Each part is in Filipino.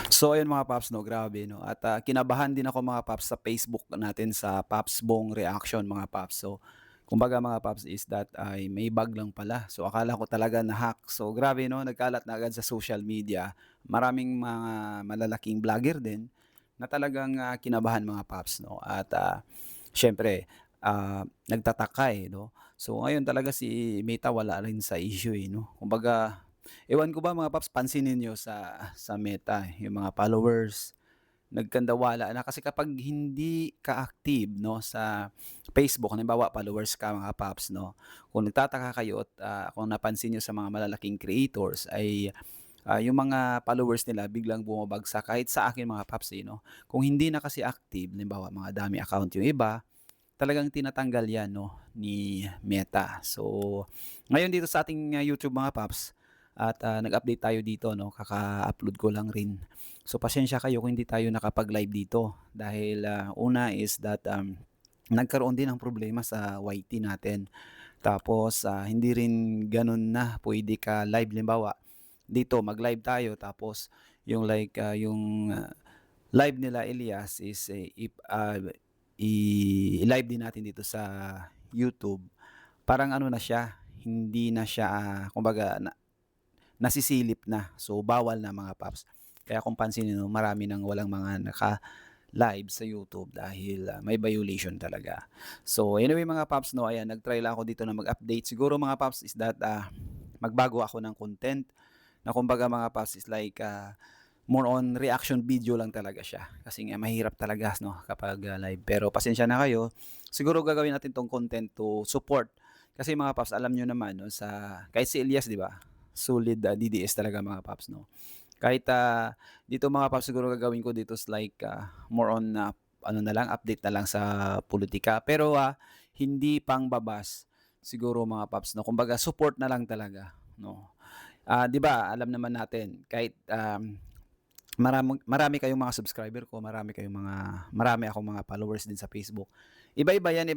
So ayun mga paps 'no, grabe 'no at, kinabahan din ako mga paps sa Facebook natin sa Paps Bong Reaction mga paps. So kumbaga mga paps is that ay may bug lang pala. So akala ko talaga na-hack. So grabe 'no, nagkalat na agad sa social media. Maraming mga malalaking vlogger din na talagang, kinabahan mga paps 'no at, siyempre, nagtataka, 'no. So ngayon talaga si Meta wala rin sa issue, eh, 'no. Kumbaga ewan ko ba mga paps pansinin niyo sa Meta, yung mga followers, nagkandawala na kasi kapag hindi ka active 'no, sa Facebook, halimbawa followers ka mga paps 'no, kung nagtataka kayo at, kung napansin niyo sa mga malalaking creators ay, yung mga followers nila biglang bumabagsak kahit sa akin mga paps, eh, 'no. Kung hindi na kasi active, halimbawa mga dami account yung iba, talagang tinatanggal 'yan 'no, ni Meta. So, ngayon dito sa ating, YouTube mga paps at, nag-update tayo dito 'no, kaka-upload ko lang rin. So, pasensya kayo kung hindi tayo nakapag-live dito dahil, una is that, nagkaroon din ng problema sa YT natin. Tapos, hindi rin gano'n na puwede ka live. Halimbawa, dito mag-live tayo tapos yung like, yung, live nila Elias is, i-live din natin dito sa YouTube. Parang ano na siya, hindi na siya, kumbaga nasisilip na. So, bawal na mga paps. Kaya kung pansinin niyo marami ng walang mga naka-live sa YouTube dahil, may violation talaga. So, anyway mga paps 'no, ayan nag-try lang ako dito na mag-update. Siguro mga paps is that, magbago ako ng content na kumbaga mga paps is like, more on reaction video lang talaga siya. Kasi nga mahirap talaga 'no kapag, live. Pero pasensya na kayo, siguro gagawin natin 'tong content to support. Kasi mga paps alam niyo naman 'no sa kahit si Elias 'di ba, solid, DDS talaga mga paps 'no. Kahit, dito mga paps siguro gagawin ko dito is like, more on, ano na lang update na lang sa politika. Pero, hindi pang-babas siguro mga paps 'no, kumbaga support na lang talaga 'no. 'Di ba alam naman natin kahit, marami kayong mga subscriber ko, marami akong mga followers din sa Facebook. Iba-iba 'yan,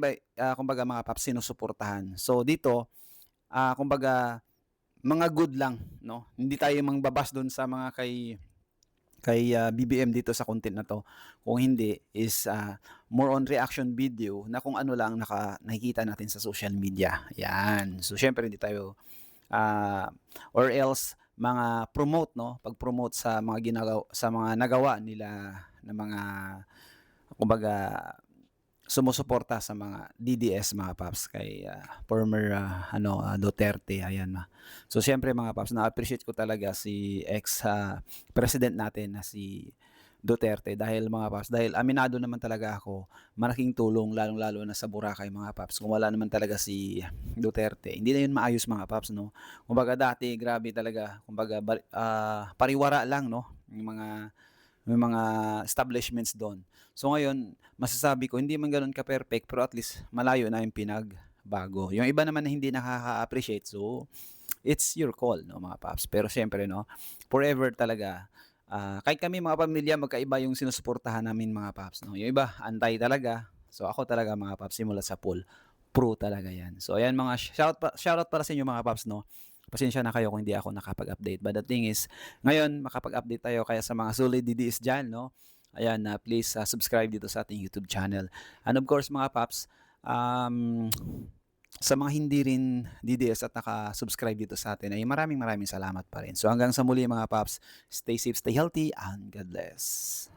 kumbaga mga paps sinusuportahan. So dito, kumbaga mga good lang 'no, hindi tayo mangbabas dun sa mga kay, BBM dito sa content na 'to. Kung hindi is, more on reaction video na kung ano lang nakikita natin sa social media, 'yan. So siyempre hindi tayo, ah, or else mga promote 'no, pag-promote sa mga sa mga nagawa nila na mga kumbaga sumusuporta sa mga DDS mga paps kay, former, Duterte ayan. So siyempre mga paps na-appreciate ko talaga si president natin na si Duterte dahil mga paps dahil aminado naman talaga ako, malaking tulong lalong-lalo na sa Boracay mga paps. Kung wala naman talaga si Duterte, hindi na 'yun maayos mga paps 'no. Kumbaga dati grabe talaga, kumbaga pariwara lang 'no, yung mga establishments do'n. So ngayon, masasabi ko hindi man gano'n ka-perfect pero at least malayo na yung pinagbago. Yung iba naman na hindi nakaka-appreciate, so it's your call 'no mga paps. Pero siyempre 'no, forever talaga, kahit kami mga pamilya magkaiba yung sinusuportahan namin mga paps 'no. Yung iba antay talaga, so ako talaga mga paps simula sa pool, pro talaga 'yan. So ayan mga shoutout para sa inyo mga paps 'no. Pasensya na kayo kung hindi ako nakapag-update. But the thing is, ngayon makapag-update tayo kaya sa mga solid DDS diyan 'no, ayan, please, subscribe dito sa ating YouTube channel. And of course mga paps, um, sa mga hindi rin DDS at naka-subscribe dito sa atin ay maraming maraming salamat pa rin. So hanggang sa muli mga paps, stay safe, stay healthy, and God bless.